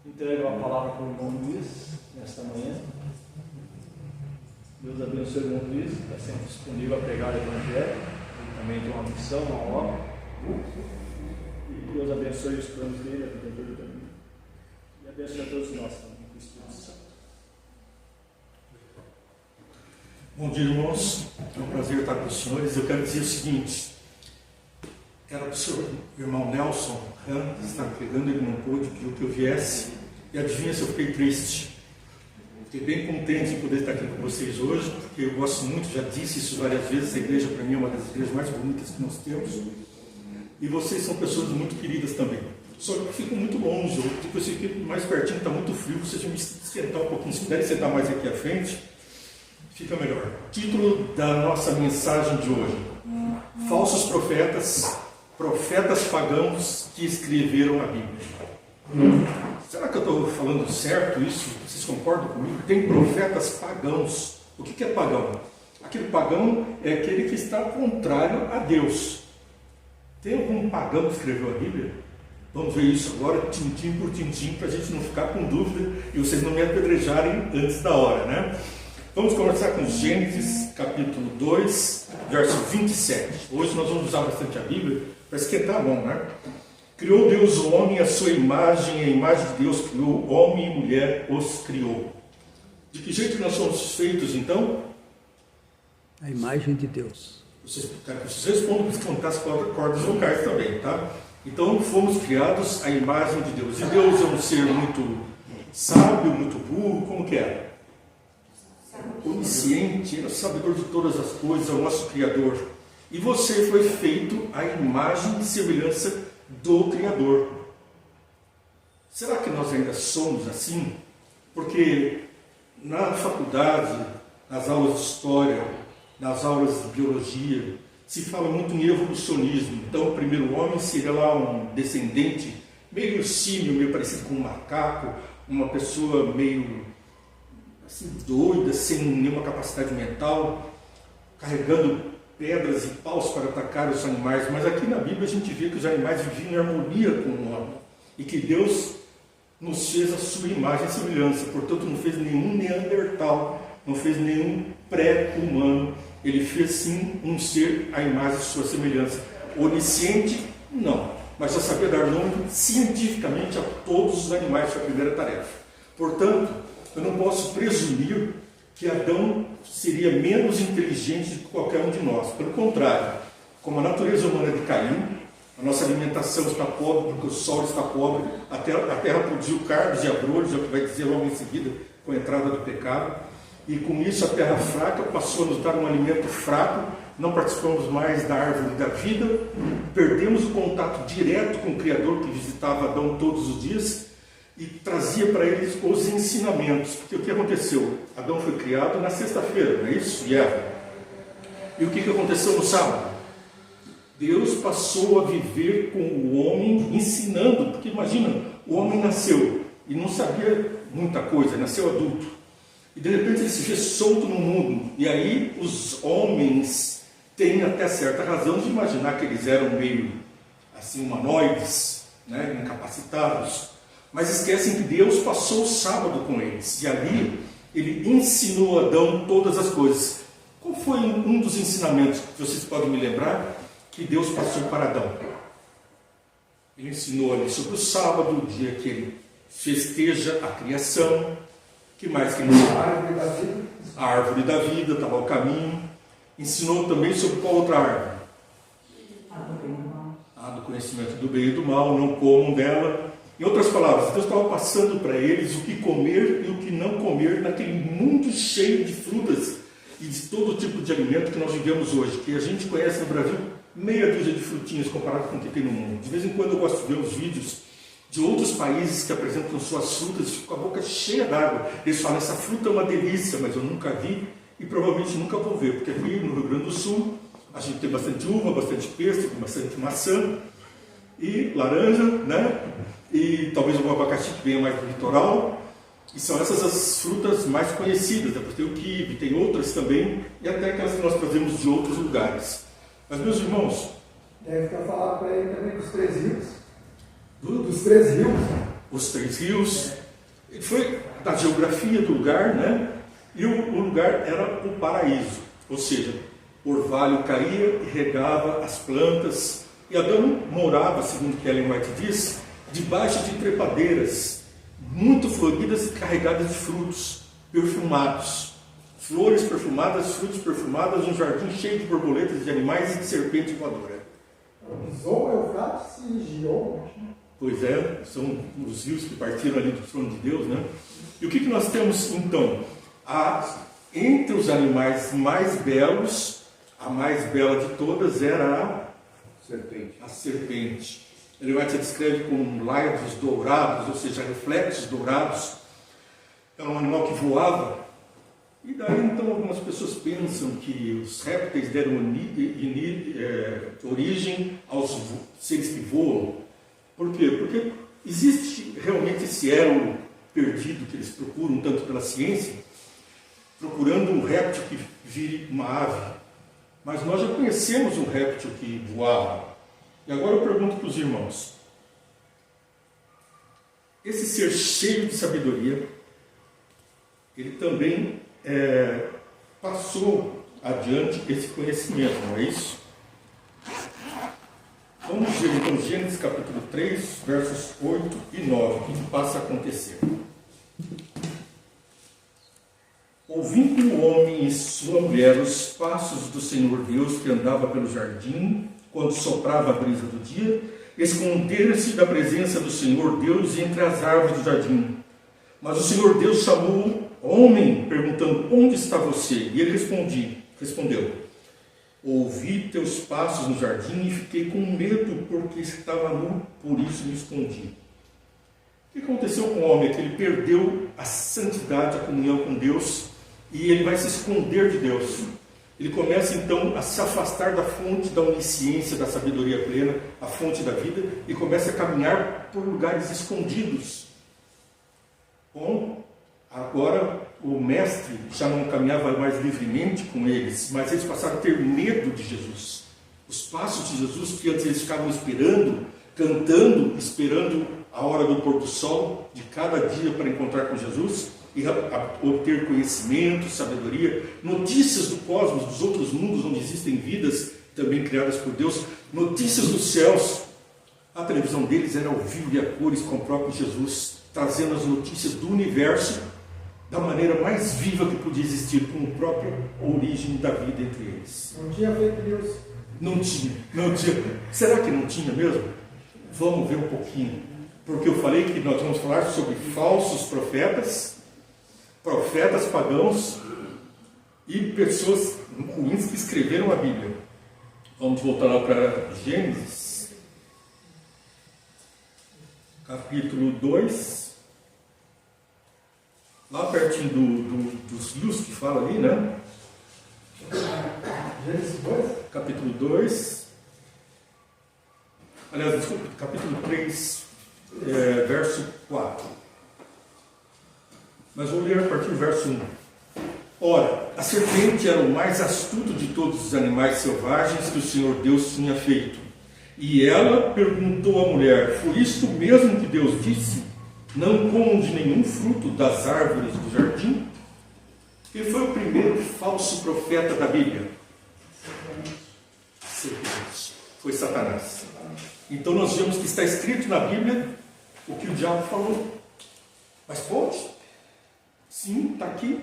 Entrego a palavra para o irmão Luiz nesta manhã. Deus abençoe o irmão Luiz, que está sempre disponível a pregar o Evangelho. Ele também tem uma missão, uma obra. E Deus abençoe os planos dele, a vida dele também. E abençoe a todos nós também, com o Espírito Santo. Bom dia, irmãos. É um prazer estar com os senhores. Eu quero dizer o seguinte: era para o senhor, o irmão Nelson estar pregando, ele não pôde, pediu que eu viesse. E adivinha se eu fiquei triste. Fiquei bem contente de poder estar aqui com vocês hoje, porque eu gosto muito, já disse isso várias vezes, essa igreja para mim é uma das igrejas mais bonitas que nós temos. E vocês são pessoas muito queridas também. Só que eu fico muito longe, eu fico mais pertinho, está muito frio, vocês vão me esquentar um pouquinho. Se puderem sentar mais aqui à frente, fica melhor. Título da nossa mensagem de hoje: Falsos profetas, profetas pagãos que escreveram a Bíblia. Será que eu estou falando certo isso? Vocês concordam comigo? Tem profetas pagãos. O que é pagão? Aquele pagão é aquele que está contrário a Deus. Tem algum pagão que escreveu a Bíblia? Vamos ver isso agora, tintim por tintim, para a gente não ficar com dúvida e vocês não me apedrejarem antes da hora, né? Vamos conversar com Gênesis, capítulo 2, verso 27. Hoje nós vamos usar bastante a Bíblia para esquentar a mão, né? Criou Deus o homem à sua imagem, e a imagem de Deus criou, homem e mulher os criou. De que jeito nós somos feitos, então? A imagem de Deus. Vocês respondem para cantar as cordas vocais também, tá? Então, fomos criados à imagem de Deus. E Deus é um ser muito sábio, muito burro, como que é? Onisciente, ele é sabedor de todas as coisas, é o nosso Criador. E você foi feito à imagem e semelhança do Criador. Será que nós ainda somos assim? Porque na faculdade, nas aulas de história, nas aulas de biologia, se fala muito em evolucionismo. Então o primeiro homem seria lá um descendente meio símio, meio parecido com um macaco, uma pessoa meio assim, doida, sem nenhuma capacidade mental, carregando pedras e paus para atacar os animais. Mas aqui na Bíblia a gente vê que os animais viviam em harmonia com o homem e que Deus nos fez a sua imagem e semelhança. Portanto, não fez nenhum neandertal, não fez nenhum pré-humano. Ele fez sim um ser à imagem e sua semelhança. Onisciente, não, mas já sabia dar nome cientificamente a todos os animais. Foi a primeira tarefa. Portanto, eu não posso presumir que Adão seria menos inteligente do que qualquer um de nós. Pelo contrário, como a natureza humana decaiu, a nossa alimentação está pobre porque o sol está pobre, a terra produziu cardos e abrolhos, é o que vai dizer logo em seguida com a entrada do pecado, e com isso a terra fraca passou a nos dar um alimento fraco, não participamos mais da árvore da vida, perdemos o contato direto com o Criador que visitava Adão todos os dias, e trazia para eles os ensinamentos. Porque o que aconteceu? Adão foi criado na sexta-feira, não é isso? E o que aconteceu no sábado? Deus passou a viver com o homem ensinando, porque imagina, o homem nasceu e não sabia muita coisa, nasceu adulto. E de repente ele se vê solto no mundo. E aí os homens têm até certa razão de imaginar que eles eram meio assim humanoides, né, incapacitados. Mas esquecem que Deus passou o sábado com eles. E ali ele ensinou a Adão todas as coisas. Qual foi um dos ensinamentos que vocês podem me lembrar que Deus passou para Adão? Ele ensinou ali sobre o sábado, o dia que ele festeja a criação. Que mais que ele ensinou? A árvore da vida estava ao caminho. Ensinou também sobre qual outra árvore? A do conhecimento do bem e do mal. Não comam dela. Em outras palavras, Deus estava passando para eles o que comer e o que não comer naquele mundo cheio de frutas e de todo tipo de alimento que nós vivemos hoje, que a gente conhece no Brasil meia dúzia de frutinhas comparado com o que tem no mundo. De vez em quando eu gosto de ver os vídeos de outros países que apresentam suas frutas e ficam com a boca cheia d'água. Eles falam, essa fruta é uma delícia, mas eu nunca vi e provavelmente nunca vou ver, porque aqui no Rio Grande do Sul a gente tem bastante uva, bastante pêssego, bastante maçã e laranja, né? E talvez o abacaxi que venha mais do litoral, e são essas as frutas mais conhecidas. Depois tem o quibe, tem outras também, e até aquelas que nós trazemos de outros lugares. Mas, meus irmãos, deve estar falando para ele também dos 3 rios. Dos 3 rios. os 3 rios. Ele foi da geografia do lugar, né? E o lugar era o paraíso, ou seja, o orvalho caía e regava as plantas. E Adão morava, segundo que Ellen White diz, debaixo de trepadeiras, muito floridas e carregadas de frutos perfumados. Flores perfumadas, frutos perfumados, um jardim cheio de borboletas, de animais e de serpente voadora. Zon, Eufrates e Gion. Pois é, são os rios que partiram ali do trono de Deus, né? E o que nós temos então? Entre os animais mais belos, a mais bela de todas era a serpente. Ele White descreve com laivos dourados, ou seja, reflexos dourados. Era um animal que voava. E daí então algumas pessoas pensam que os répteis deram origem aos seres que voam. Por quê? Porque existe realmente esse elo perdido que eles procuram tanto pela ciência, procurando um réptil que vire uma ave. Mas nós já conhecemos um réptil que voava. E agora eu pergunto para os irmãos: esse ser cheio de sabedoria, ele também passou adiante esse conhecimento, não é isso? Vamos ver então Gênesis capítulo 3, versos 8 e 9, o que passa a acontecer. Ouvindo o homem e sua mulher os passos do Senhor Deus que andava pelo jardim, quando soprava a brisa do dia, esconderam-se da presença do Senhor Deus entre as árvores do jardim. Mas o Senhor Deus chamou o homem, perguntando: onde está você? E ele respondeu: ouvi teus passos no jardim e fiquei com medo, porque estava nu, por isso me escondi. O que aconteceu com o homem? É que ele perdeu a santidade, a comunhão com Deus, e ele vai se esconder de Deus. Ele começa então a se afastar da fonte da onisciência, da sabedoria plena, a fonte da vida, e começa a caminhar por lugares escondidos. Bom, agora o mestre já não caminhava mais livremente com eles, mas eles passaram a ter medo de Jesus. Os passos de Jesus, que antes eles ficavam esperando, cantando, esperando a hora do pôr do sol de cada dia para encontrar com Jesus e obter conhecimento, sabedoria, notícias do cosmos, dos outros mundos onde existem vidas também criadas por Deus, notícias dos céus. A televisão deles era ao vivo e a cores com o próprio Jesus, trazendo as notícias do universo da maneira mais viva que podia existir, com a própria origem da vida entre eles. Não tinha fake news. Não tinha. Será que não tinha mesmo? Vamos ver um pouquinho. Porque eu falei que nós vamos falar sobre falsos profetas, profetas pagãos e pessoas ruins que escreveram a Bíblia. Vamos voltar lá para Gênesis, capítulo 2. Lá pertinho dos rios que fala ali, né? Gênesis 2? Capítulo 2. Aliás, desculpa, capítulo 3, verso 4. Mas vou ler a partir do verso 1. Ora, a serpente era o mais astuto de todos os animais selvagens que o Senhor Deus tinha feito. E ela perguntou à mulher: foi isto mesmo que Deus disse? Não comam de nenhum fruto das árvores do jardim? Quem foi o primeiro falso profeta da Bíblia? Serpente. Foi Satanás. Então nós vemos que está escrito na Bíblia o que o diabo falou. Mas pode? Sim, está aqui.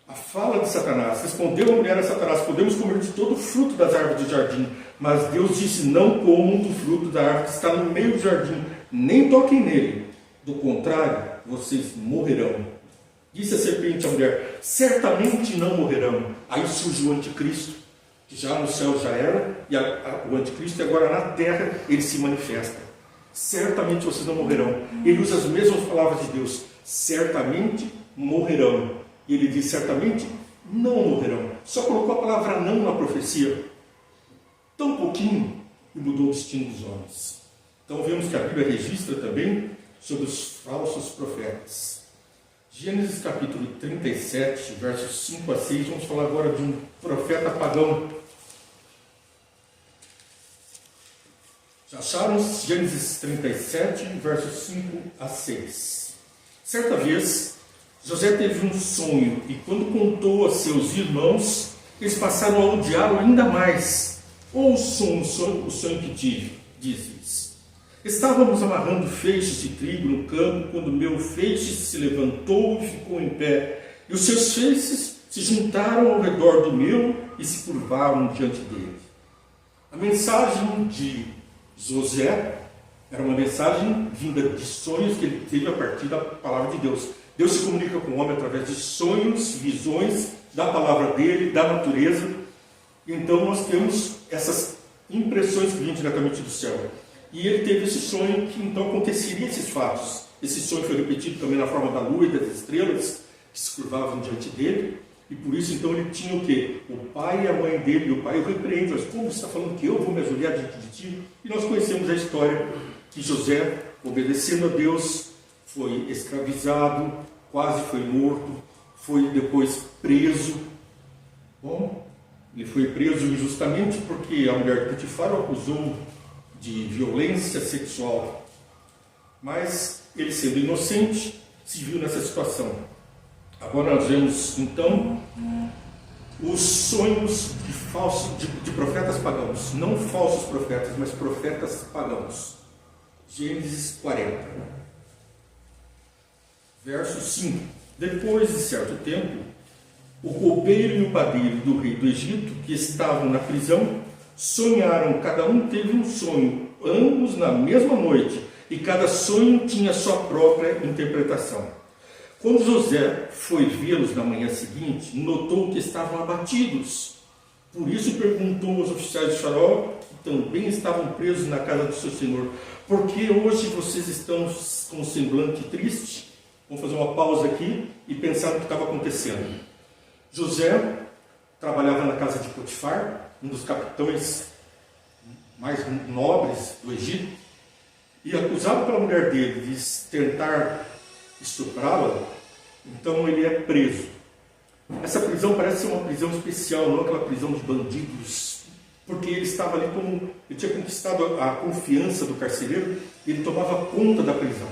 A fala de Satanás. Respondeu a mulher a Satanás: podemos comer de todo o fruto das árvores do jardim. Mas Deus disse: não comam do fruto da árvore que está no meio do jardim, nem toquem nele. Do contrário, vocês morrerão. Disse a serpente à mulher: certamente não morrerão. Aí surge o anticristo, que já no céu já era, e o anticristo, e agora na terra ele se manifesta. Certamente vocês não morrerão. Ele usa as mesmas palavras de Deus: certamente morrerão. E ele diz: certamente não morrerão. Só colocou a palavra não na profecia. Tão pouquinho, e mudou o destino dos homens. Então vemos que a Bíblia registra também sobre os falsos profetas. Gênesis capítulo 37, versos 5 a 6, vamos falar agora de um profeta pagão. Já acharam? Gênesis 37, versos 5 a 6. Certa vez, José teve um sonho e quando contou a seus irmãos, eles passaram a odiá-lo ainda mais. Ouçam o sonho que tive, diz-lhes. Estávamos amarrando feixes de trigo no campo quando meu feixe se levantou e ficou em pé, e os seus feixes se juntaram ao redor do meu e se curvaram diante dele. A mensagem de José era uma mensagem vinda de sonhos que ele teve a partir da palavra de Deus. Deus se comunica com o homem através de sonhos, visões, da palavra dele, da natureza. Então nós temos essas impressões que vinham diretamente do céu. E ele teve esse sonho que então aconteceria esses fatos. Esse sonho foi repetido também na forma da lua e das estrelas que se curvavam diante dele. E por isso então ele tinha o quê? O pai e a mãe dele. E o pai o repreende. Mas como você está falando que eu vou me ajoelhar diante de ti? E nós conhecemos a história que José, obedecendo a Deus, foi escravizado, quase foi morto, foi depois preso. Bom, ele foi preso injustamente porque a mulher de Potifar o acusou de violência sexual. Mas ele, sendo inocente, se viu nessa situação. Agora nós vemos então os sonhos de profetas pagãos. Não falsos profetas, mas profetas pagãos. Gênesis 40. Verso 5. Depois de certo tempo, o copeiro e o padeiro do rei do Egito, que estavam na prisão, sonharam, cada um teve um sonho, ambos na mesma noite, e cada sonho tinha sua própria interpretação. Quando José foi vê-los na manhã seguinte, notou que estavam abatidos. Por isso perguntou aos oficiais de Faraó, que também estavam presos na casa do seu senhor: por que hoje vocês estão com um semblante triste? Vamos fazer uma pausa aqui e pensar no que estava acontecendo. José trabalhava na casa de Potifar, um dos capitães mais nobres do Egito, e acusado pela mulher dele de tentar estuprá-la, então ele é preso. Essa prisão parece ser uma prisão especial, não aquela prisão de bandidos, porque ele estava ali como, ele tinha conquistado a confiança do carcereiro, e ele tomava conta da prisão.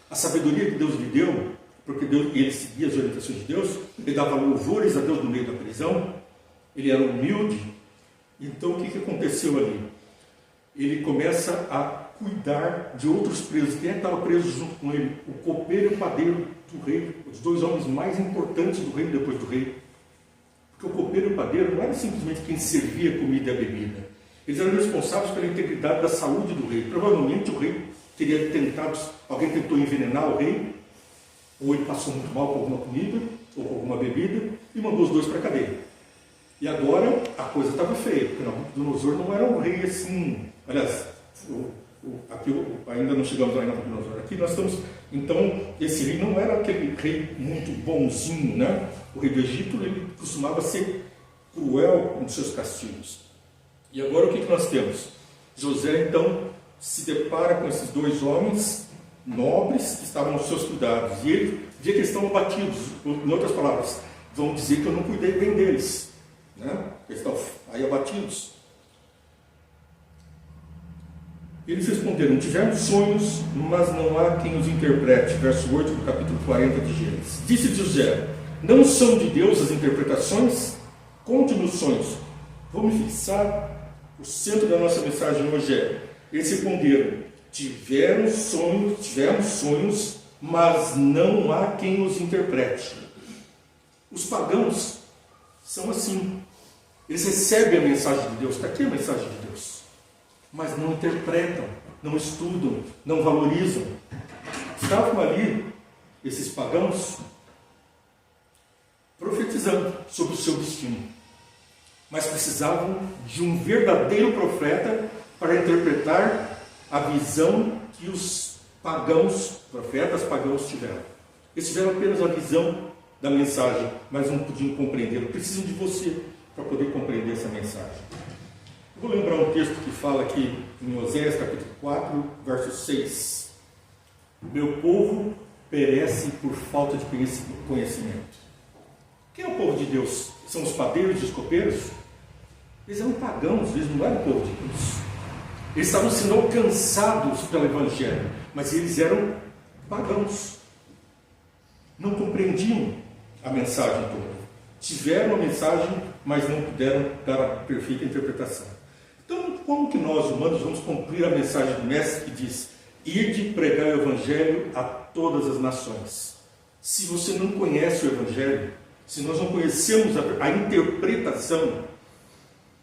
A sabedoria que Deus lhe deu, porque ele seguia as orientações de Deus, ele dava louvores a Deus no meio da prisão, ele era humilde. Então o que aconteceu ali? Ele começa a cuidar de outros presos. Quem é que estava preso junto com ele? O copeiro e o padeiro do rei, os dois homens mais importantes do reino depois do rei. Porque o copeiro e o padeiro não era simplesmente quem servia a comida e a bebida. Eles eram responsáveis pela integridade da saúde do rei. Provavelmente o rei teria tentado, alguém tentou envenenar o rei, ou ele passou muito mal com alguma comida, ou com alguma bebida, e mandou os dois para a cadeia. E agora a coisa estava feia, porque Nabucodonosor não era um rei assim. Aliás, aqui ainda não chegamos lá em Nabucodonosor. Aqui nós estamos. Então, esse rei não era aquele rei muito bonzinho, né? O rei do Egito, ele costumava ser cruel nos seus castigos. E agora o que nós temos? José, então, se depara com esses dois homens nobres que estavam aos seus cuidados. E ele vê que eles estão abatidos. Em outras palavras, vão dizer que eu não cuidei bem deles, né? Eles estão aí abatidos. Eles responderam: tivemos sonhos, mas não há quem os interprete. Verso 8 do capítulo 40 de Gênesis. Disse José: não são de Deus as interpretações? Conte-me os sonhos. Vou me fixar. O centro da nossa mensagem hoje é: eles responderam: tivemos sonhos, mas não há quem os interprete. Os pagãos são assim. Eles recebem a mensagem de Deus. Está aqui a mensagem de Deus, mas não interpretam, não estudam, não valorizam. Estavam ali, esses pagãos, profetizando sobre o seu destino, mas precisavam de um verdadeiro profeta para interpretar a visão que os pagãos, profetas pagãos tiveram. Eles tiveram apenas a visão da mensagem, mas não podiam compreendê-la. Precisam de você para poder compreender essa mensagem. Vou lembrar um texto que fala aqui em Oséias capítulo 4, verso 6. Meu povo perece por falta de conhecimento. Quem é o povo de Deus? São os padeiros e os copeiros? Eles eram pagãos, eles não eram o povo de Deus. Eles estavam sendo alcançados pelo Evangelho, mas eles eram pagãos. Não compreendiam a mensagem toda. Tiveram a mensagem, mas não puderam dar a perfeita interpretação. Então, como que nós, humanos, vamos cumprir a mensagem do Mestre que diz: ide pregar o Evangelho a todas as nações? Se você não conhece o Evangelho, se nós não conhecemos a interpretação,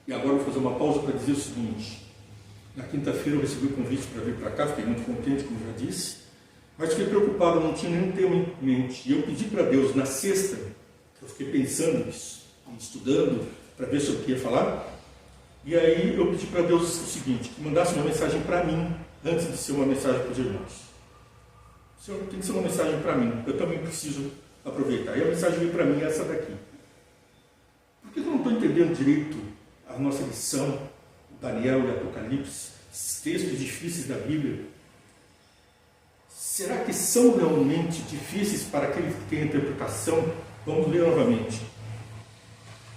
e agora eu vou fazer uma pausa para dizer o seguinte: na quinta-feira eu recebi o convite para vir para cá, fiquei muito contente, como já disse, mas fiquei preocupado, não tinha nenhum tema em mente, e eu pedi para Deus na sexta, eu fiquei pensando nisso, estudando para ver sobre o que ia falar, e aí eu pedi para Deus o seguinte: que mandasse uma mensagem para mim, antes de ser uma mensagem para os irmãos. Senhor, tem que ser uma mensagem para mim, eu também preciso aproveitar. E a mensagem veio para mim, essa daqui. Por que eu não estou entendendo direito a nossa lição, Daniel e Apocalipse, esses textos difíceis da Bíblia? Será que são realmente difíceis para aqueles que têm interpretação? Vamos ler novamente.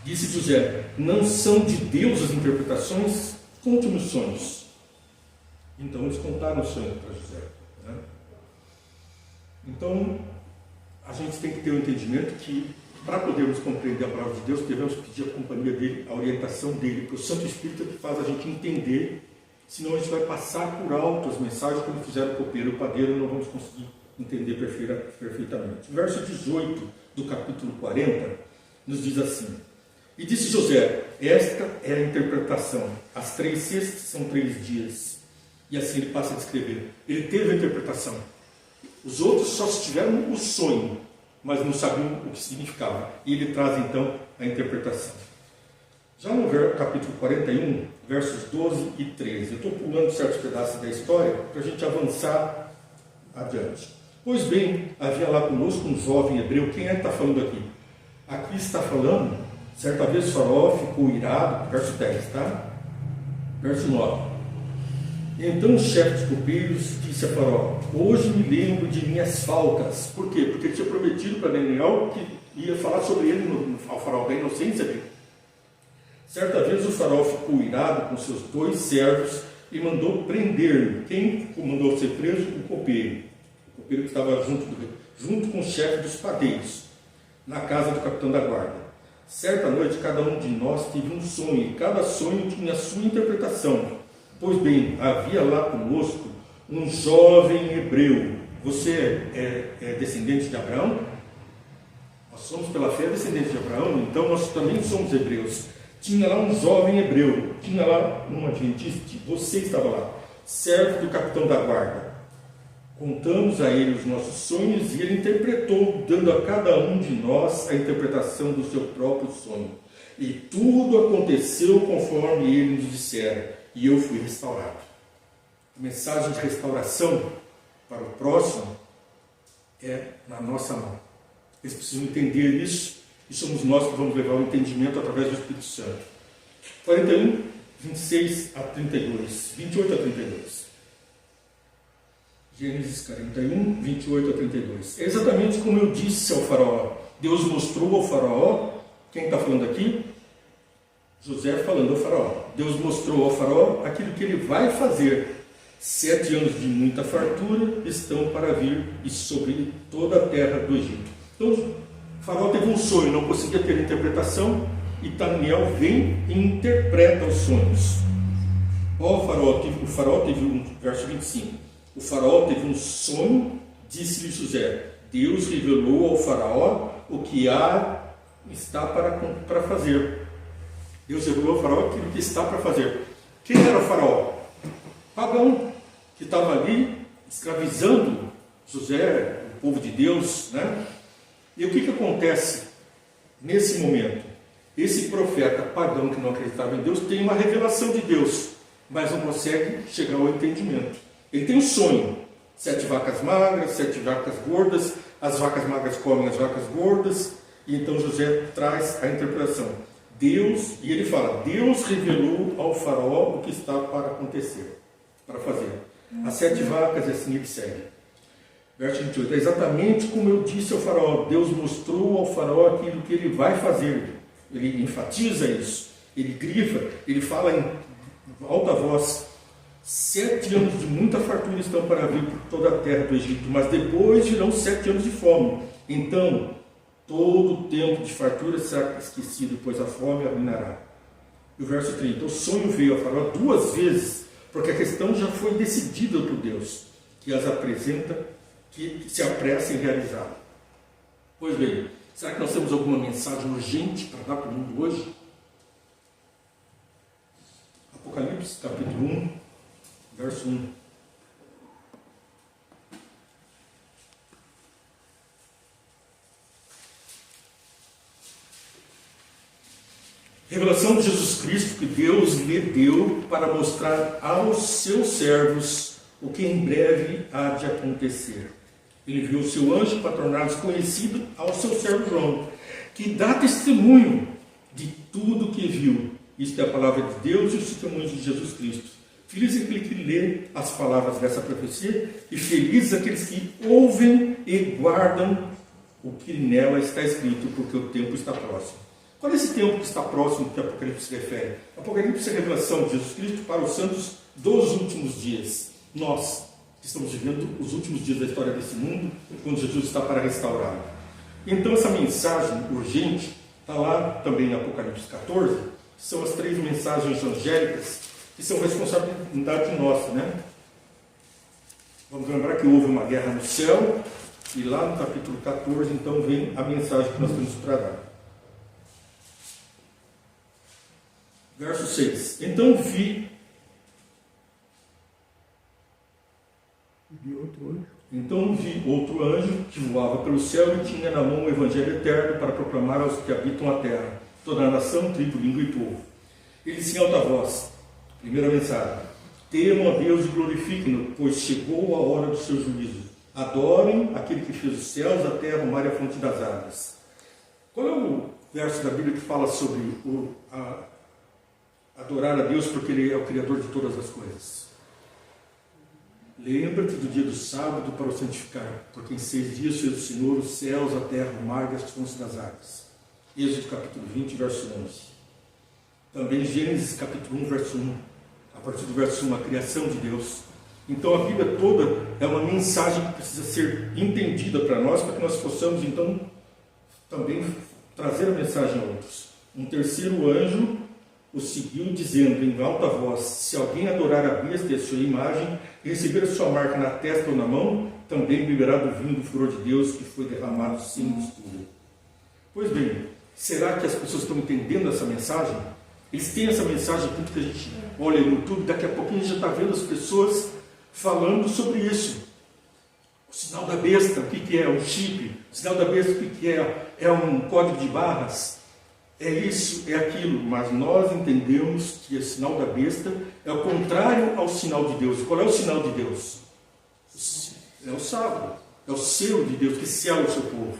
Disse José: não são de Deus as interpretações? Conte-me os sonhos. Então eles contaram o sonho para José. Né? Então, a gente tem que ter o entendimento que, para podermos compreender a palavra de Deus, devemos pedir a companhia dele, a orientação dele, porque o Santo Espírito é que faz a gente entender, senão a gente vai passar por alto as mensagens, como fizeram o copeiro e o padeiro, e não vamos conseguir entender perfeitamente. O verso 18 do capítulo 40 nos diz assim: e disse José: esta é a interpretação, as 3 cestas são 3 dias. E assim ele passa a descrever. Ele teve a interpretação. Os outros só tiveram o sonho, mas não sabiam o que significava. E ele traz então a interpretação. Já no capítulo 41, versos 12 e 13, eu estou pulando certos pedaços da história para a gente avançar adiante. Pois bem, havia lá conosco um jovem hebreu. Quem é que está falando aqui? Aqui está falando, certa vez o Faraó ficou irado, verso 10, tá? Verso 9. Então o chefe dos copeiros disse a Faraó: hoje me lembro de minhas faltas. Por quê? Porque ele tinha prometido para Daniel que ia falar sobre ele ao Faraó da inocência dele. Certa vez o Faraó ficou irado com seus 2 servos e mandou prender. Quem mandou ser preso? O copeiro que estava junto com o chefe dos padeiros, na casa do capitão da guarda. Certa noite cada um de nós teve um sonho, e cada sonho tinha a sua interpretação. Pois bem, havia lá conosco um jovem hebreu. Você é descendente de Abraão? Nós somos pela fé descendentes de Abraão, então nós também somos hebreus. Tinha lá um jovem hebreu, tinha lá um adventista, você estava lá, servo do capitão da guarda. Contamos a ele os nossos sonhos e ele interpretou, dando a cada um de nós a interpretação do seu próprio sonho. E tudo aconteceu conforme ele nos dissera. E eu fui restaurado. A mensagem de restauração para o próximo é na nossa mão. Eles precisam entender isso, e somos nós que vamos levar o entendimento através do Espírito Santo. 41, 26 a 32, 28 a 32. Gênesis 41, 28 a 32. É exatamente como eu disse ao Faraó. Deus mostrou ao Faraó, quem está falando aqui? José falando ao Faraó. Deus mostrou ao Faraó aquilo que ele vai fazer. 7 anos de muita fartura estão para vir e sobre toda a terra do Egito. Então, o Faraó teve um sonho, não conseguia ter interpretação, e Daniel vem e interpreta os sonhos. O Faraó teve um, verso 25. O Faraó teve um sonho, disse-lhe José: Deus revelou ao Faraó o que está para fazer. Deus revelou ao Faraó aquilo que está para fazer. Quem era o Faraó? Pagão, que estava ali escravizando José, o povo de Deus, né? E o que acontece nesse momento? Esse profeta pagão que não acreditava em Deus tem uma revelação de Deus, mas não consegue chegar ao entendimento. Ele tem um sonho: 7 vacas magras, 7 vacas gordas, as vacas magras comem as vacas gordas, e então José traz a interpretação. Deus, e ele fala: Deus revelou ao Faraó o que está para acontecer, para fazer. As 7 vacas, e assim ele segue. Verso 28. É exatamente como eu disse ao Faraó. Deus mostrou ao Faraó aquilo que ele vai fazer. Ele enfatiza isso. Ele grifa, ele fala em alta voz: 7 anos de muita fartura estão para vir por toda a terra do Egito, mas depois virão 7 anos de fome. Então, todo o tempo de fartura será esquecido, pois a fome arruinará. E o verso 30, o sonho veio a Faraó 2 vezes, porque a questão já foi decidida por Deus, que as apresenta, que se apressa em realizá-la. Pois bem, será que nós temos alguma mensagem urgente para dar para o mundo hoje? Apocalipse, capítulo 1, verso 1. Revelação de Jesus Cristo que Deus lhe deu para mostrar aos seus servos o que em breve há de acontecer. Ele enviou o seu anjo para torná-los conhecido ao seu servo João, que dá testemunho de tudo que viu. Isto é a palavra de Deus e os testemunhos de Jesus Cristo. Feliz é aquele que lê as palavras dessa profecia e felizes aqueles que ouvem e guardam o que nela está escrito, porque o tempo está próximo. Qual é esse tempo que está próximo que o Apocalipse se refere? O Apocalipse é a revelação de Jesus Cristo para os santos dos últimos dias. Nós, que estamos vivendo os últimos dias da história desse mundo, quando Jesus está para restaurá-lo. Então essa mensagem urgente está lá também em Apocalipse 14, que são as 3 mensagens angélicas, que são responsabilidade nossa, né? Vamos lembrar que houve uma guerra no céu, e lá no capítulo 14, então, vem a mensagem que nós temos para dar. Verso 6. Então vi outro anjo que voava pelo céu e tinha na mão o evangelho eterno para proclamar aos que habitam a terra, toda a nação, tribo, língua e povo. Ele disse em alta voz, primeira mensagem: temam a Deus e glorifiquem-no, pois chegou a hora do seu juízo. Adorem aquele que fez os céus, a terra, o mar e a fonte das águas. Qual é o verso da Bíblia que fala sobre adorar a Deus porque Ele é o Criador de todas as coisas? Lembra-te do dia do sábado para o santificar, porque em 6 dias fez o Senhor os céus, a terra, o mar e as fontes das águas. Êxodo capítulo 20, verso 11. Também Gênesis capítulo 1, verso 1. A partir do verso 1, a criação de Deus. Então a Bíblia toda é uma mensagem que precisa ser entendida para nós, para que nós possamos então também trazer a mensagem a outros. Um terceiro anjo o seguiu dizendo em alta voz: se alguém adorar a besta e a sua imagem e receber a sua marca na testa ou na mão, também beberá do vinho do furor de Deus que foi derramado sem mistura. Pois bem, será que as pessoas estão entendendo essa mensagem? Eles têm essa mensagem, tanto que a gente olha no YouTube, daqui a pouquinho a gente já está vendo as pessoas falando sobre isso. O sinal da besta, o que é? Um chip. O sinal da besta, o que é? É um código de barras. É isso, é aquilo, mas nós entendemos que o sinal da besta é o contrário ao sinal de Deus. Qual é o sinal de Deus? É o sábado, é o selo de Deus que sela o seu povo,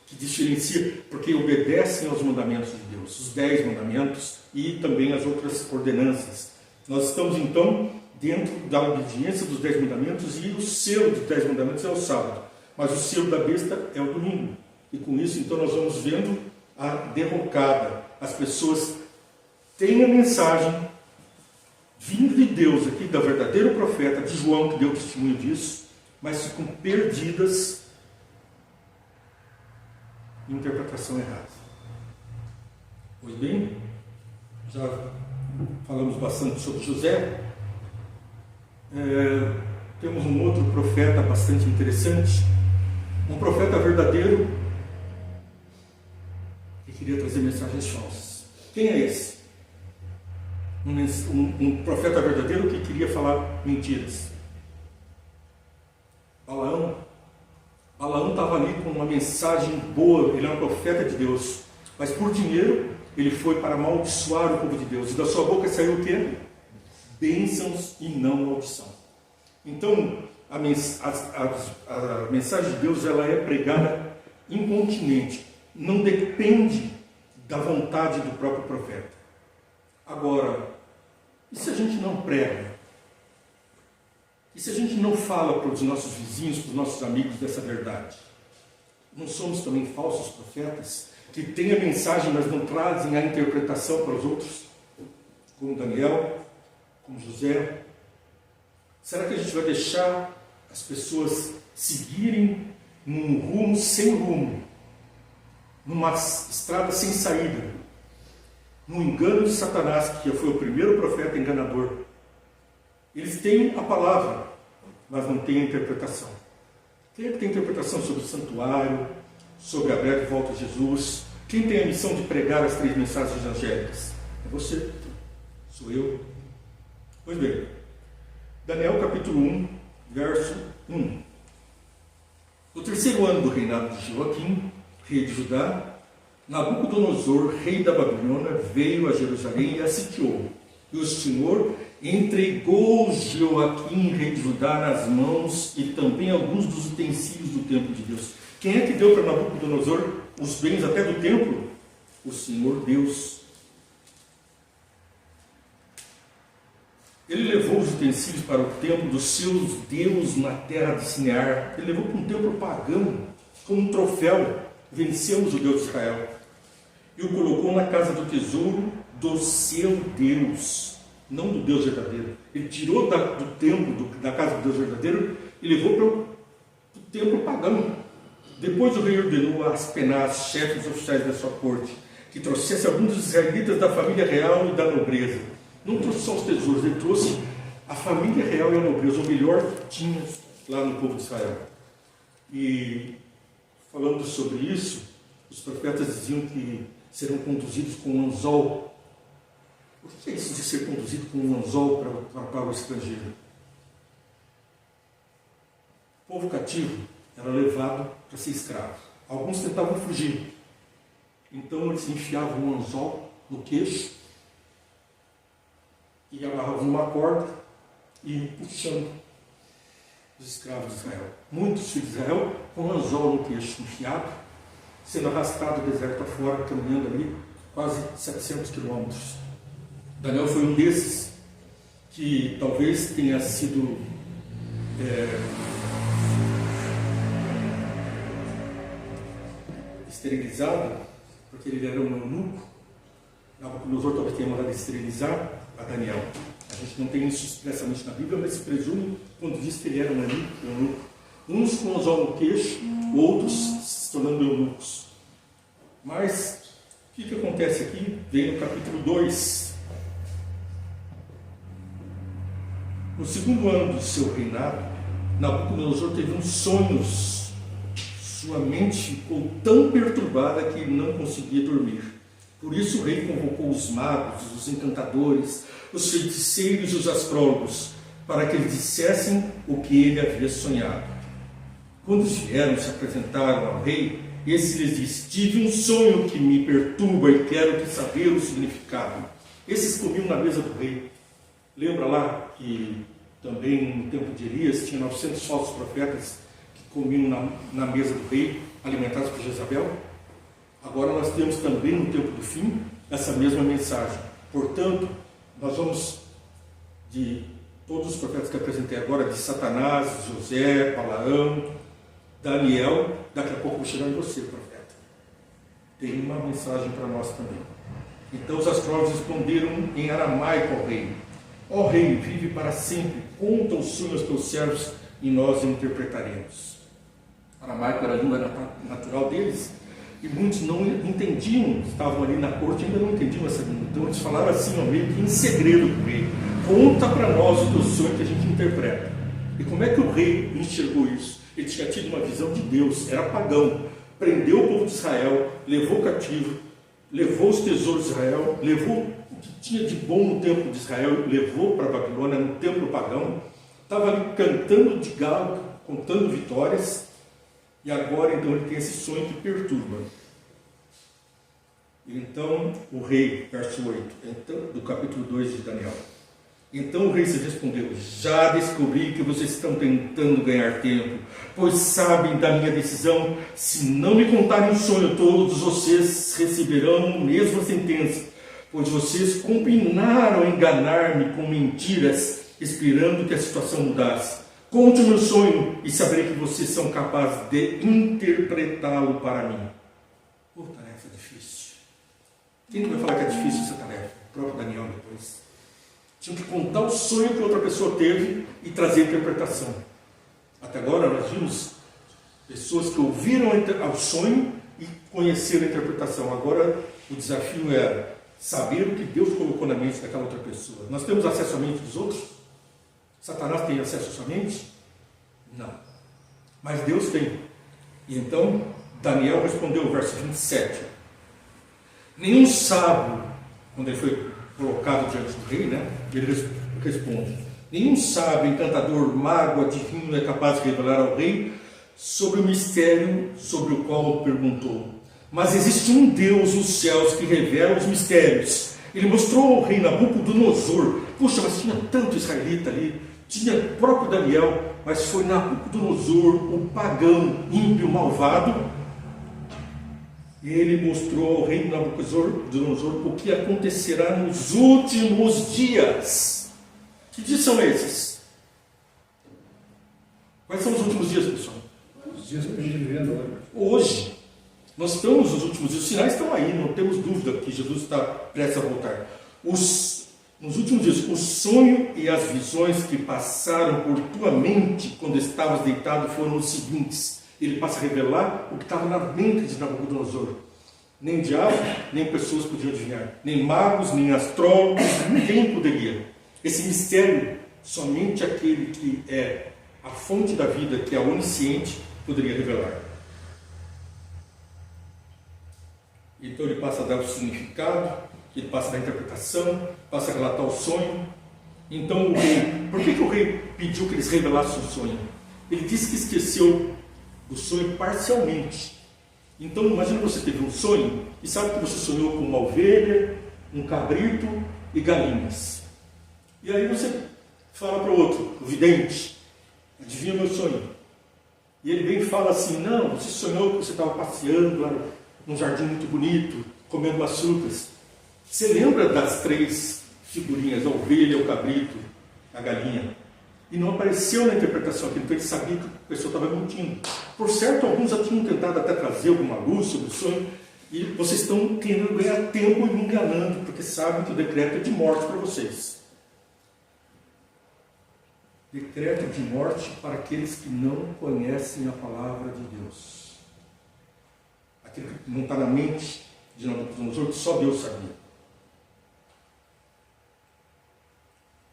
que diferencia, porque obedecem aos mandamentos de Deus, os 10 mandamentos e também as outras ordenanças. Nós estamos então dentro da obediência dos 10 mandamentos e o selo dos 10 mandamentos é o sábado, mas o selo da besta é o domingo. E com isso então nós vamos vendo a derrocada. As pessoas têm a mensagem vinda de Deus aqui, da verdadeiro profeta, de João, que deu testemunho disso, mas ficam perdidas em interpretação errada. Pois bem, já falamos bastante sobre José. Temos um outro profeta bastante interessante, um profeta verdadeiro que queria trazer mensagens falsas. Quem é esse? Um profeta verdadeiro que queria falar mentiras. Balaão estava ali com uma mensagem boa, ele é um profeta de Deus, mas por dinheiro ele foi para amaldiçoar o povo de Deus, e da sua boca saiu o quê? Bênçãos e não maldição. Então a mensagem de Deus, ela é pregada incontinente, não depende da vontade do próprio profeta. Agora, e se a gente não prega? E se a gente não fala para os nossos vizinhos, para os nossos amigos dessa verdade? Não somos também falsos profetas que têm a mensagem, mas não trazem a interpretação para os outros? Como Daniel, como José, Será que a gente vai deixar as pessoas seguirem num rumo sem rumo, numa estrada sem saída, no engano de Satanás, que foi o primeiro profeta enganador? Eles têm a palavra, mas não têm a interpretação. Quem é que tem interpretação sobre o santuário, sobre a breve volta de Jesus? Quem tem a missão de pregar as 3 mensagens angélicas? É você, sou eu. Pois bem, Daniel capítulo 1, verso 1. No 3º ano do reinado de Joaquim, rei de Judá, Nabucodonosor, rei da Babilônia, veio a Jerusalém e a sitiou. E o Senhor entregou Joaquim, rei de Judá, nas mãos e também alguns dos utensílios do templo de Deus. Quem é que deu para Nabucodonosor os bens até do templo? O Senhor Deus. Ele levou os utensílios para o templo dos seus deuses na terra de Sinear. Ele levou para um templo pagão, como um troféu. Vencemos o Deus de Israel. E o colocou na casa do tesouro do seu Deus, não do Deus verdadeiro. Ele tirou do templo, da casa do Deus verdadeiro, e levou para o templo pagão. Depois o rei ordenou a Aspenaz, chefe dos oficiais da sua corte, que trouxesse alguns dos israelitas da família real e da nobreza. Não trouxe só os tesouros, ele trouxe a família real e a nobreza, o melhor que tinha lá no povo de Israel. E falando sobre isso, os profetas diziam que serão conduzidos com um anzol. O que é isso de ser conduzido com um anzol para o estrangeiro? O povo cativo era levado para ser escravo. Alguns tentavam fugir. Então eles enfiavam um anzol no queixo e amarravam uma corda e iam puxando os escravos de Israel. Muitos filhos de Israel com um anzol no queixo enfiado, sendo arrastado do deserto afora, caminhando ali quase 700 quilômetros. Daniel foi um desses que talvez tenha sido esterilizado, porque ele era um eunuco. Nabucodonosor talvez tenha mandado esterilizar a Daniel. A gente não tem isso expressamente na Bíblia, mas se presume quando diz que ele era um eunuco. Uns com anzol no queixo, outros se tornando eunucos. Mas o que acontece aqui? Vem no capítulo 2. No 2º ano do seu reinado, Nabucodonosor teve uns sonhos. Sua mente ficou tão perturbada que ele não conseguia dormir. Por isso o rei convocou os magos, os encantadores, os feiticeiros e os astrólogos, para que eles dissessem o que ele havia sonhado. Quando vieram se apresentaram ao rei, esse lhes disse: tive um sonho que me perturba e quero saber o significado. Esses comiam na mesa do rei. Lembra lá que também no tempo de Elias tinha 900 falsos profetas que comiam na mesa do rei, alimentados por Jezabel? Agora nós temos também no tempo do fim essa mesma mensagem. Portanto, nós vamos de todos os profetas que apresentei agora, de Satanás, José, Balaão, Daniel, daqui a pouco vou chegar em você, profeta. Tem uma mensagem para nós também. Então os astrólogos responderam em aramaico ao rei: ó rei, vive para sempre, conta os sonhos aos teus servos e nós interpretaremos. Aramaico era a língua natural deles, e muitos não entendiam, estavam ali na corte e ainda não entendiam essa língua. Então eles falaram assim, ó, meio que em segredo para o rei: conta para nós o teu sonho que a gente interpreta. E como é que o rei enxergou isso? Ele tinha tido uma visão de Deus, era pagão, prendeu o povo de Israel, levou cativo, levou os tesouros de Israel, levou o que tinha de bom no templo de Israel, levou para a Babilônia, no templo pagão, estava ali cantando de galo, contando vitórias, e agora então ele tem esse sonho que perturba. Então o rei, verso 8, então, do capítulo 2 de Daniel: então o rei se respondeu: já descobri que vocês estão tentando ganhar tempo, pois sabem da minha decisão. Se não me contarem o sonho, todos vocês receberão a mesma sentença, pois vocês combinaram enganar-me com mentiras, esperando que a situação mudasse. Conte o meu sonho e saberei que vocês são capazes de interpretá-lo para mim. Tarefa difícil. Quem vai falar que é difícil essa tarefa? O próprio Daniel depois. Tinham que contar o sonho que outra pessoa teve e trazer a interpretação. Até agora nós vimos pessoas que ouviram o sonho e conheceram a interpretação. Agora o desafio é saber o que Deus colocou na mente daquela outra pessoa. Nós temos acesso à mente dos outros? Satanás tem acesso à sua mente? Não. Mas Deus tem. E então Daniel respondeu no verso 27. Nenhum sábio, quando ele foi colocado diante do rei, ele responde: nenhum sábio, encantador, mago, adivinho é capaz de revelar ao rei sobre o mistério sobre o qual perguntou. Mas existe um Deus nos céus que revela os mistérios. Ele mostrou ao rei Nabucodonosor. Puxa, mas tinha tanto israelita ali. Tinha o próprio Daniel, mas foi Nabucodonosor, o pagão, ímpio, malvado. E ele mostrou ao rei Nabucodonosor o que acontecerá nos últimos dias. Que dias são esses? Quais são os últimos dias, pessoal? Os dias que a gente vive agora. Hoje. Nós estamos nos últimos dias. Os sinais estão aí, não temos dúvida que Jesus está prestes a voltar. Nos últimos dias, o sonho e as visões que passaram por tua mente quando estavas deitado foram os seguintes. Ele passa a revelar o que estava na mente de Nabucodonosor. Nem diabo, nem pessoas podiam adivinhar. Nem magos, nem astrólogos, ninguém poderia. Esse mistério, somente aquele que é a fonte da vida, que é onisciente, poderia revelar. Então ele passa a dar o significado, ele passa a dar a interpretação, passa a relatar o sonho. Então o rei, por que o rei pediu que eles revelassem o sonho? Ele disse que esqueceu do sonho parcialmente. Então imagina você teve um sonho e sabe que você sonhou com uma ovelha, um cabrito e galinhas. E aí você fala para o outro, o vidente, adivinha meu sonho. E ele vem e fala assim: não, você sonhou que você estava passeando lá num jardim muito bonito, comendo umas frutas. Você lembra das 3 figurinhas, a ovelha, o cabrito, a galinha? E não apareceu na interpretação aqui, então ele sabia que a pessoa estava mentindo. Por certo, alguns já tinham tentado até trazer alguma luz sobre o sonho, e vocês estão querendo ganhar tempo e me enganando, porque sabem que o decreto é de morte para vocês. Decreto de morte para aqueles que não conhecem a palavra de Deus. Aquilo que não está na mente de Nabucodonosor, que só Deus sabia.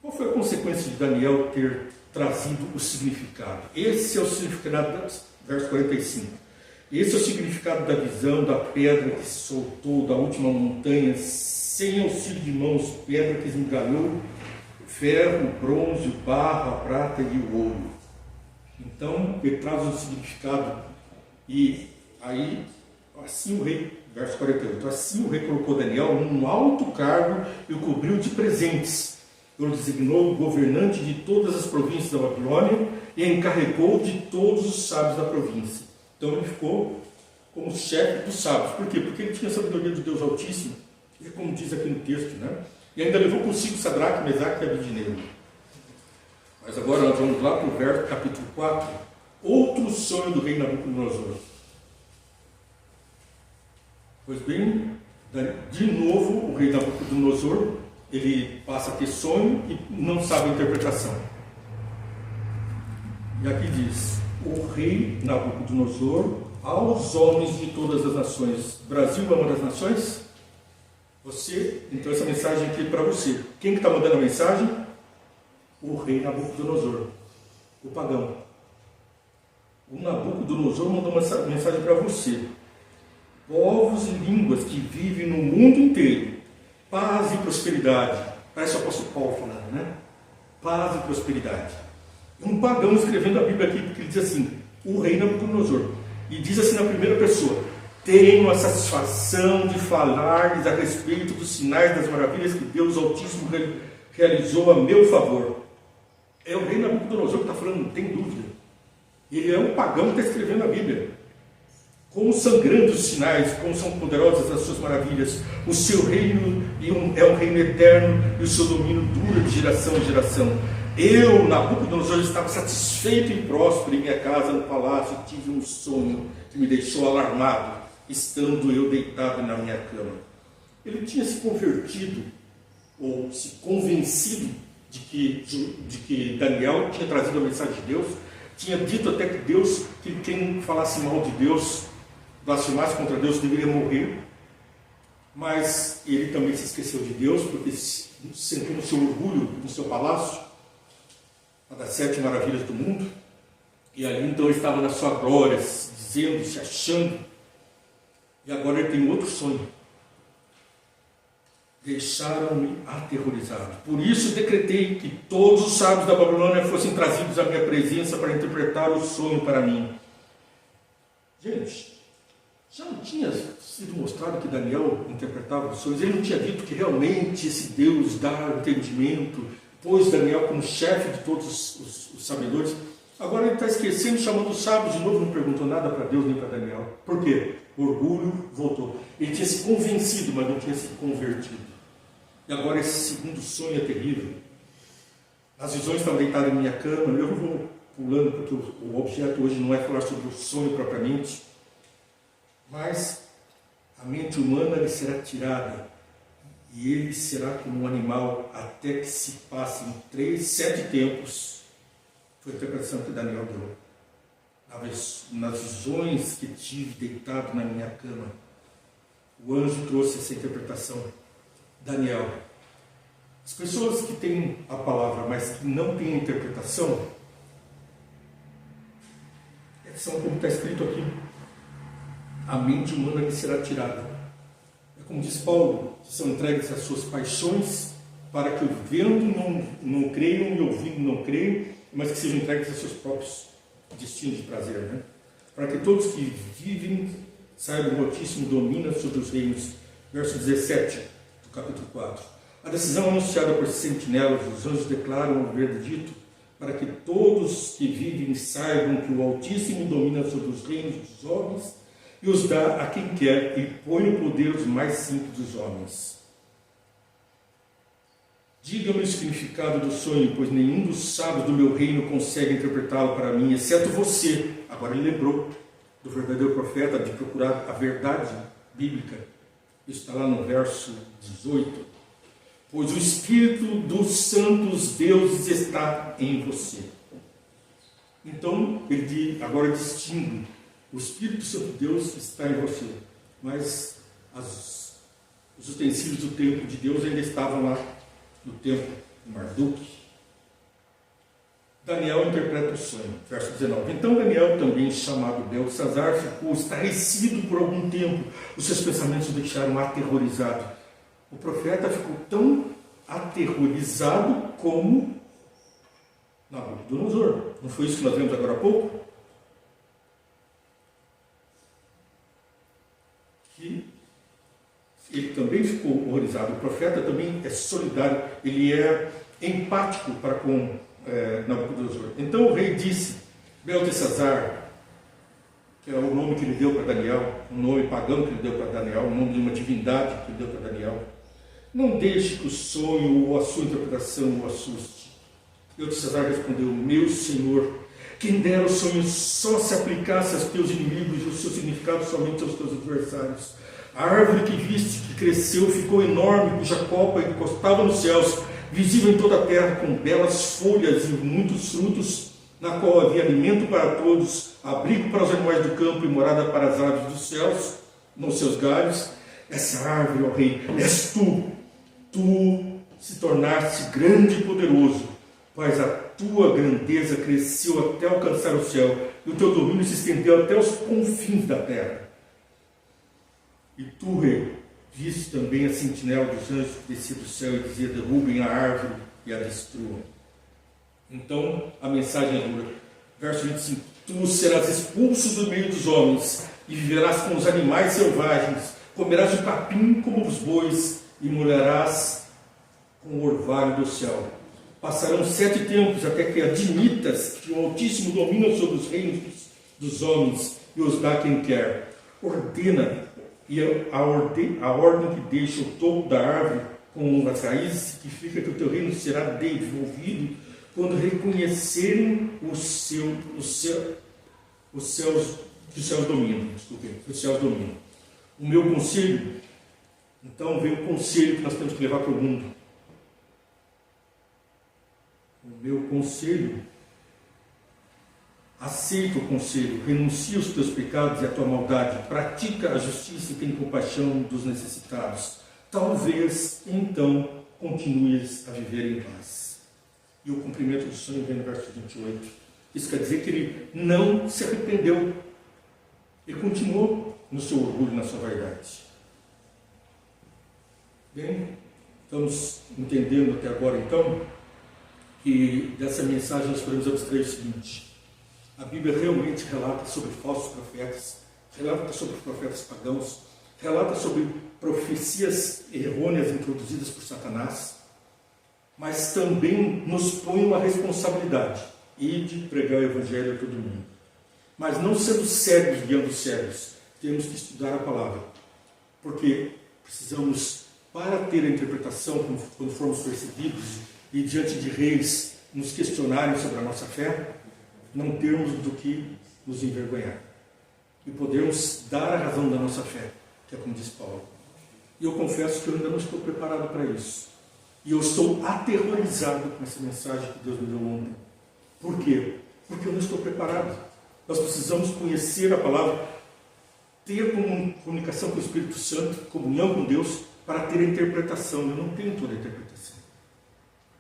Qual foi a consequência de Daniel ter trazido o significado? Esse é o significado, verso 45. Esse é o significado da visão da pedra que se soltou da última montanha, sem auxílio de mãos, pedra que esmigalhou o ferro, o bronze, o barro, a prata e o ouro. Então, ele traz um significado. E aí, assim o rei, verso 48, assim o rei colocou Daniel num alto cargo e o cobriu de presentes. Ele designou o governante de todas as províncias da Babilônia e encarregou de todos os sábios da província. Então ele ficou como chefe dos sábios. Por quê? Porque ele tinha a sabedoria de Deus Altíssimo, como diz aqui no texto, E ainda levou consigo Sadraque, Mesaque e Abednego. Mas agora nós vamos lá para o verso, capítulo 4, outro sonho do rei Nabucodonosor. Pois bem, de novo o rei Nabucodonosor, ele passa a ter sonho e não sabe a interpretação. E aqui diz: o rei Nabucodonosor aos homens de todas as nações. Brasil é uma das nações? Você, então essa mensagem aqui é para você. Quem que está mandando a mensagem? O rei Nabucodonosor, o pagão. O Nabucodonosor mandou uma mensagem para você. Povos e línguas que vivem no mundo inteiro, paz e prosperidade. Parece o apóstolo Paulo falando, Paz e prosperidade. Um pagão escrevendo a Bíblia aqui, porque ele diz assim: o rei Nabucodonosor. E diz assim na primeira pessoa: tenho a satisfação de falar-lhes a respeito dos sinais das maravilhas que Deus Altíssimo realizou a meu favor. É o rei Nabucodonosor que está falando, não tem dúvida. Ele é um pagão que está escrevendo a Bíblia. Como são grandes os sinais, como são poderosas as suas maravilhas. O seu reino é um reino eterno e o seu domínio dura de geração em geração. Eu, Nabucodonosor, estava satisfeito e próspero em minha casa no palácio. Tive um sonho que me deixou alarmado, estando eu deitado na minha cama. Ele tinha se convertido, ou se convencido, de que Daniel tinha trazido a mensagem de Deus, tinha dito até que quem falasse mal de Deus, blasfemasse contra Deus, deveria morrer. Mas ele também se esqueceu de Deus, porque sentiu no seu orgulho, no seu palácio, uma das 7 maravilhas do mundo, e ali então ele estava na sua glória, dizendo, se achando, e agora ele tem outro sonho. Deixaram-me aterrorizado. Por isso decretei que todos os sábios da Babilônia fossem trazidos à minha presença para interpretar o sonho para mim. Gente, já não tinha sido mostrado que Daniel interpretava os sonhos? Ele não tinha dito que realmente esse Deus dá entendimento, pôs Daniel como chefe de todos os sabedores. Agora ele está esquecendo, chamando os sábios de novo, não perguntou nada para Deus nem para Daniel. Por quê? O orgulho voltou. Ele tinha se convencido, mas não tinha se convertido. E agora esse segundo sonho é terrível. As visões estão deitadas em minha cama, eu não vou pulando, porque o objeto hoje não é falar sobre o sonho propriamente, mas a mente humana lhe será tirada, e ele será como um animal, até que se passem 7 tempos. Foi a interpretação que Daniel deu. Nas visões que tive deitado na minha cama, o anjo trouxe essa interpretação. Daniel, as pessoas que têm a palavra, mas que não têm a interpretação, são como está escrito aqui: a mente humana lhe será tirada. É como diz Paulo, que são entregues às suas paixões, para que vendo não creiam e ouvindo não creiam, mas que sejam entregues aos seus próprios destinos de prazer, né? Para que todos que vivem saibam que o Altíssimo domina sobre os reinos. Verso 17 do capítulo 4. A decisão anunciada por sentinelas, os anjos declaram o verdito, para que todos que vivem saibam que o Altíssimo domina sobre os reinos dos homens e os dá a quem quer e põe no poder os mais simples dos homens. Diga-me o significado do sonho, pois nenhum dos sábios do meu reino consegue interpretá-lo para mim, exceto você. Agora ele lembrou do verdadeiro profeta de procurar a verdade bíblica. Isso está lá no verso 18. Pois o Espírito dos santos deuses está em você. Então, ele agora distingue: o Espírito Santo de Deus está em você. Mas os utensílios do templo de Deus ainda estavam lá no templo de Marduk. Daniel interpreta o sonho, verso 19. Então Daniel, também chamado Beltesazar, ficou estarrecido por algum tempo. Os seus pensamentos o deixaram aterrorizado. O profeta ficou tão aterrorizado como Nabucodonosor. Não foi isso que nós vimos agora há pouco? Que ele também ficou horrorizado. O profeta também é solidário, ele é empático para com Nabucodonosor. Então o rei disse: Beltesazar, que é o nome que ele deu para Daniel, um nome pagão que ele deu para Daniel, o nome de uma divindade que ele deu para Daniel, não deixe que o sonho ou a sua interpretação o assuste. Beltesazar respondeu: meu senhor, quem dera o sonho só se aplicasse aos teus inimigos e o seu significado somente aos teus adversários. A árvore que viste, que cresceu, ficou enorme, cuja copa encostava nos céus, visível em toda a terra, com belas folhas e muitos frutos, na qual havia alimento para todos, abrigo para os animais do campo e morada para as aves dos céus, nos seus galhos. Essa árvore, ó rei, és tu. Tu se tornaste grande e poderoso, pois a tua grandeza cresceu até alcançar o céu, e o teu domínio se estendeu até os confins da terra. E tu, rei, viste também a sentinela dos anjos que descia do céu e dizia: derrubem a árvore e a destruam. Então a mensagem é dura. Verso 25: tu serás expulso do meio dos homens e viverás com os animais selvagens, comerás o capim como os bois e molharás com o orvalho do céu. Passarão 7 tempos até que admitas que o Altíssimo domina sobre os reinos dos homens e os dá quem quer. Ordena e a ordem que deixa o topo da árvore com as raízes significa que o teu reino será devolvido quando reconhecerem os céus dominam. Os céus dominam. O meu conselho, então vem o conselho que nós temos que levar para o mundo. meu conselho, aceita o conselho, renuncia os teus pecados e a tua maldade, pratica a justiça e tem compaixão dos necessitados. Talvez, então, continues a viver em paz. E o cumprimento do sonho vem no verso 28. Isso quer dizer que ele não se arrependeu. Ele continuou no seu orgulho, na sua vaidade. Bem, estamos entendendo até agora, então, que dessa mensagem nós podemos abstrair o seguinte: a Bíblia realmente relata sobre falsos profetas, relata sobre profetas pagãos, relata sobre profecias errôneas introduzidas por Satanás, mas também nos põe uma responsabilidade, de pregar o Evangelho a todo mundo. Mas não sendo cegos guiando os cegos, temos que estudar a palavra, porque precisamos, para ter a interpretação quando formos perseguidos e diante de reis nos questionarem sobre a nossa fé, não termos do que nos envergonhar e podermos dar a razão da nossa fé, que é como diz Paulo. E eu confesso que eu ainda não estou preparado para isso. E eu estou aterrorizado com essa mensagem que Deus me deu ontem. Por quê? Porque eu não estou preparado. Nós precisamos conhecer a palavra, ter comunicação com o Espírito Santo, comunhão com Deus, para ter a interpretação. Eu não tenho toda a interpretação.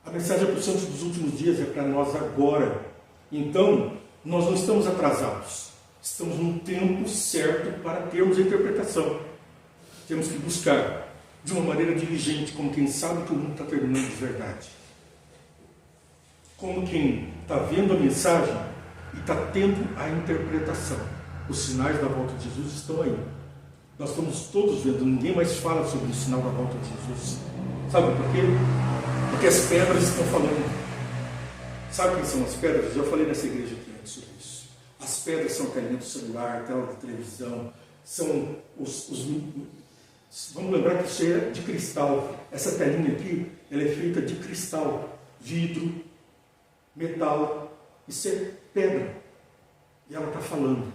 A mensagem para os santos dos últimos dias é para nós agora. Então, nós não estamos atrasados. Estamos no tempo certo para termos a interpretação. Temos que buscar de uma maneira diligente, como quem sabe que o mundo está terminando de verdade. Como quem está vendo a mensagem e está tendo a interpretação. Os sinais da volta de Jesus estão aí. Nós estamos todos vendo, ninguém mais fala sobre o sinal da volta de Jesus. Sabe por quê? Porque as pedras estão falando. Sabe quem são as pedras? Eu já falei nessa igreja aqui antes sobre isso. As pedras são a telinha do celular, a tela da televisão, são vamos lembrar que isso é de cristal. Essa telinha aqui, ela é feita de cristal, vidro, metal. Isso é pedra. E ela está falando.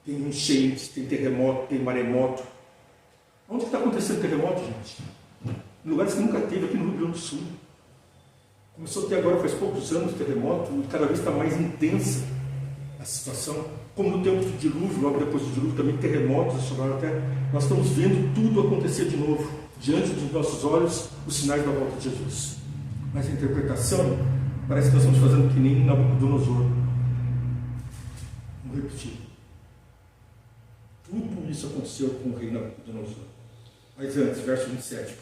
Tem enchentes, tem terremoto, tem maremoto. Onde está acontecendo terremoto, gente? Em lugares que nunca teve, aqui no Rio Grande do Sul. Começou a ter agora, faz poucos anos, terremoto, e cada vez está mais intensa a situação. Como no tempo do dilúvio, logo depois do dilúvio, também terremotos assolaram a Terra. Nós estamos vendo tudo acontecer de novo, diante dos nossos olhos, os sinais da volta de Jesus. Mas a interpretação, parece que nós estamos fazendo que nem Nabucodonosor. Vamos repetir. Tudo isso aconteceu com o rei Nabucodonosor. Mas antes, verso 27.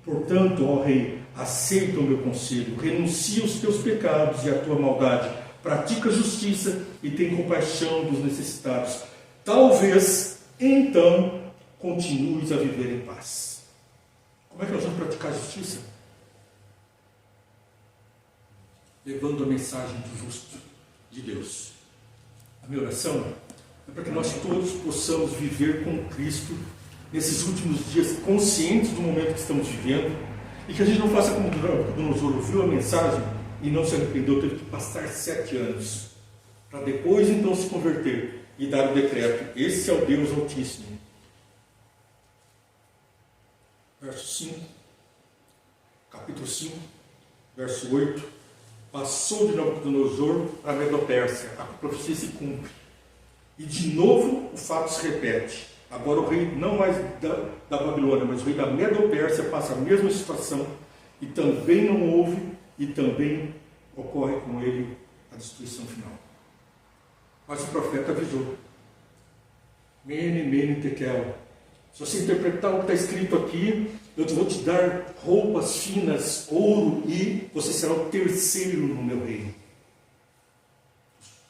Portanto, ó rei, aceita o meu conselho, renuncia os teus pecados e a tua maldade, pratica a justiça e tem compaixão dos necessitados. Talvez, então, continues a viver em paz. Como é que nós vamos praticar a justiça? Levando a mensagem do justo de Deus. A minha oração é para que nós todos possamos viver com Cristo nesses últimos dias, conscientes do momento que estamos vivendo, e que a gente não faça como Nabucodonosor ouviu a mensagem e não se arrependeu, teve que passar 7 anos, para depois então se converter e dar o decreto. Esse é o Deus Altíssimo. Verso 5, capítulo 5, verso 8. Passou de Nabucodonosor para a Medopérsia, a profecia se cumpre. E de novo o fato se repete. Agora o rei, não mais da Babilônia, mas o rei da Medopérsia passa a mesma situação e também não houve, e também ocorre com ele a destruição final. Mas o profeta avisou. Mene, mene, tekel. Se você interpretar o que está escrito aqui, eu vou te dar roupas finas, ouro, e você será o terceiro no meu reino.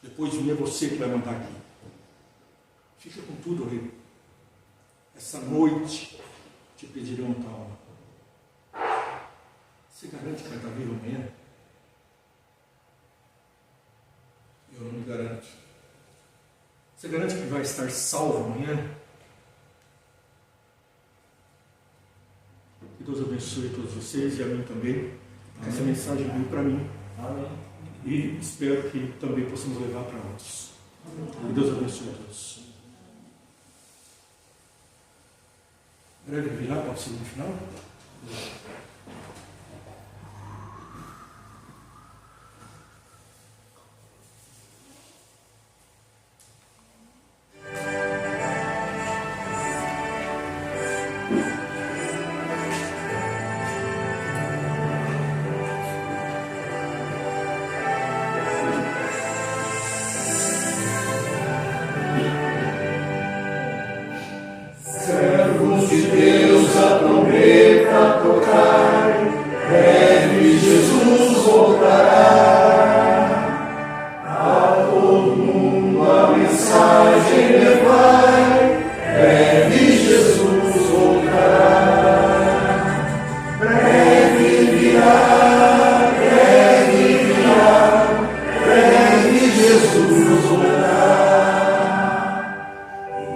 Depois de mim é você que vai mandar aqui. Fica com tudo, rei. Essa noite te pedirão tua alma. Você garante que vai estar vivo amanhã? Eu não me garanto. Você garante que vai estar salvo amanhã? Que Deus abençoe todos vocês e a mim também. Essa mensagem veio para mim. Amém. E espero que também possamos levar para outros. Que Deus abençoe a todos. Breve virar para o segundo final. Servos de Deus, a trombeta tocai, breve Jesus voltará. A todo mundo a mensagem levai, breve Jesus voltará. Breve virá, breve Jesus voltará.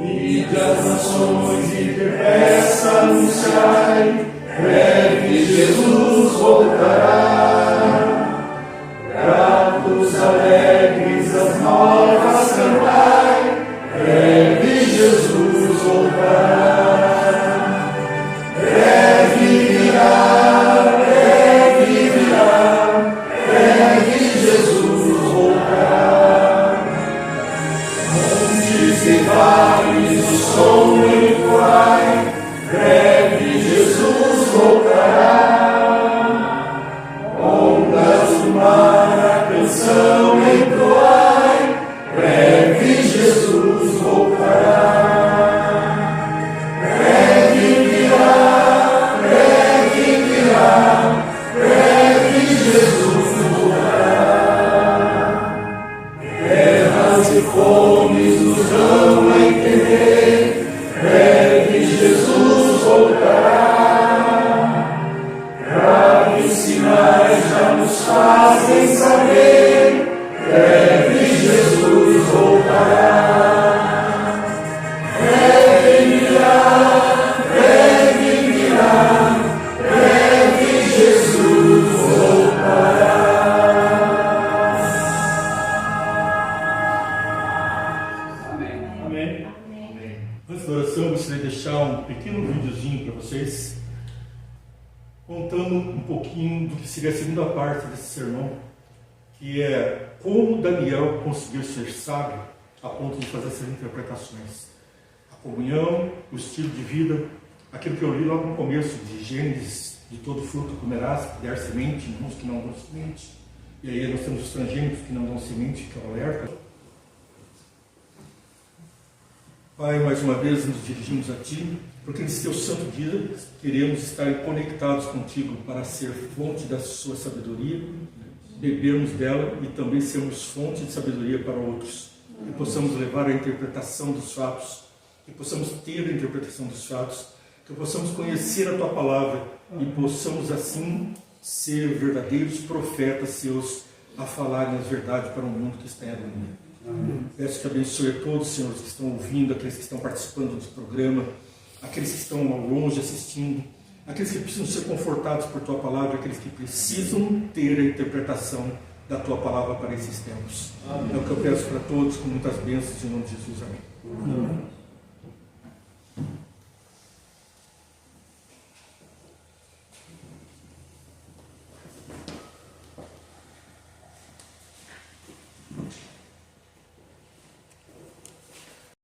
Ide as nações e peça anunciai, breve Jesus voltará. Gratos, alegres, as novas cantai, breve Jesus voltará. Breve virá, breve Jesus voltará. Montes e vales, o som ecoai, breve Jesus voltará. Ondas do mar, a canção entoai, breve Jesus voltará. Breve virá, breve Jesus voltará. Guerras e fomes nos dão a entender, breve Jesus voltará. Graves sinais já nos fazem saber, breve Jesus voltará. Breve virá, breve Jesus voltará. Amém. Antes da oração, eu gostaria de deixar um pequeno videozinho para vocês, contando um pouquinho do que seria a segunda parte desse sermão, que é como Daniel conseguiu ser sábio a ponto de fazer essas interpretações. A comunhão, o estilo de vida, aquilo que eu li logo no começo de Gênesis, de todo fruto comerás, que der semente, uns que não dão semente. E aí nós temos os transgênicos que não dão semente, que é o alerta. Pai, mais uma vez nos dirigimos a Ti, porque nesse Teu santo dia queremos estar conectados contigo para ser fonte da Sua sabedoria, bebermos dela e também sermos fonte de sabedoria para outros. Que possamos levar a interpretação dos fatos, que possamos ter a interpretação dos fatos, que possamos conhecer a Tua palavra e possamos assim ser verdadeiros profetas Seus a falarem as verdades para um mundo que está em agonia. Peço que abençoe a todos, Senhor, que estão ouvindo, aqueles que estão participando do programa, aqueles que estão ao longe assistindo, aqueles que precisam ser confortados por Tua palavra, aqueles que precisam ter a interpretação da Tua palavra para esses tempos. É o que eu peço para todos, com muitas bênçãos, em nome de Jesus. Amém.